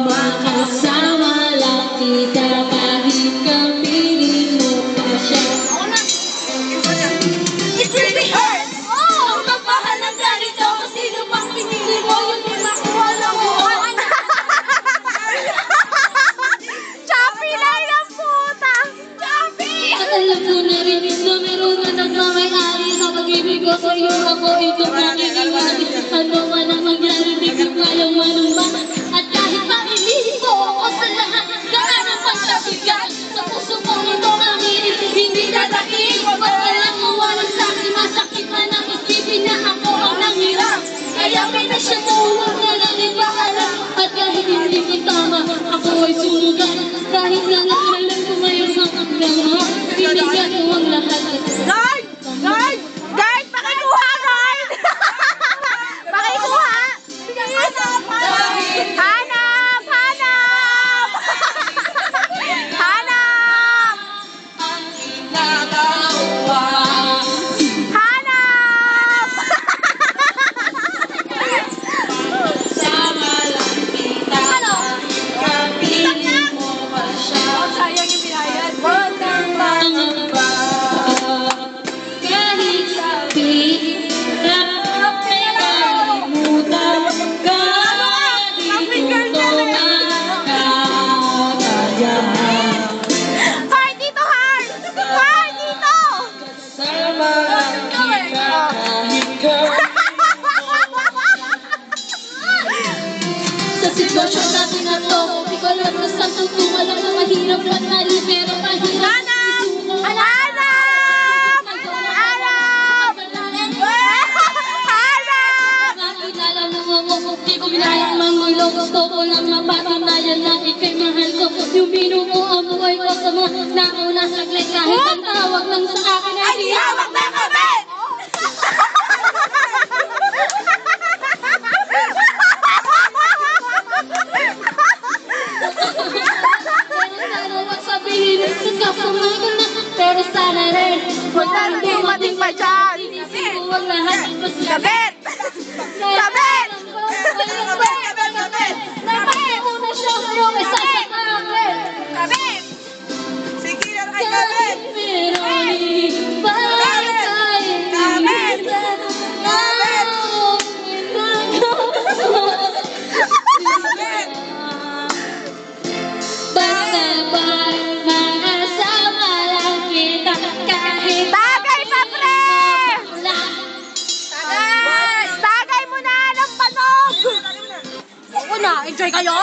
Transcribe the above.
makasama lang kita kahit kapiling mo pa siya. It really hurts! Oh! Ang magmahal ng ganito, kung sino pang pinili mo, yun yung makuha lang mo. Choppy na yung puta! Choppy! At alam ko na rin na meron na nagmamay-ari sa pag-ibig ko sa'yo. Ako itong nakikiwari. Ano man ang mangyari, di ko kayang manumba. At kahit mailin ko ako sa lahat, gaano pa siya bigat. Sa puso ko ito nanginig, hindi tatakip. Pag alam mo walang sa'kin, masakit man ang isipin na ako ang nanghirap. Kaya pinasyamuhan na lang ipaalam. At kahit hindi ko tama, ako ay sunugan. Kahit lang ang alam ko ngayon ang hanggang binigyan mo ang lahat. Guard! Guard! Guard! Pakikuha, guard! Pakikuha! Hanap! Hanap! Hanap! Hanap! Ang ginagawa. Hanap! Sama lang kita. Kapiling mo pa siya. Sayang yung binayad. Huwag kang mangamba. Kahit sabi na pinalimutan, kahit di ko makakaya. Heart dito, heart! Heart dito! Sama lang kita kahit sa sitwasyon natin na to, di ko alam na saan tutungo. Alam na mahirap lang nali, pero mahirap isuko. Hanap! Hanap! Hanap! Nakilala mo ako, di ko binayang mangulo. Gusto ko lang mapatunayan na ika'y mahal ko. Yung binuo ang buhay ko sa mga nauna saglit. Kahit ang tawag lang sa akin ay di hawak na kami! Pero wag sabihin na kasamay ko na. Pero sana rin, Huwag na dumating pa dyan! inisip ko ang lahat. Kabit! Kabit! Napakiuna siya yung isa sa akin. Kabit! Sige na kay Kabit! Pero di ba tayo Kabit! Kabit! Basta ba makasama lang kita kahit Tagay pa, pre! lang. Tagay mo na ng panog! Oo na, enjoy kayo?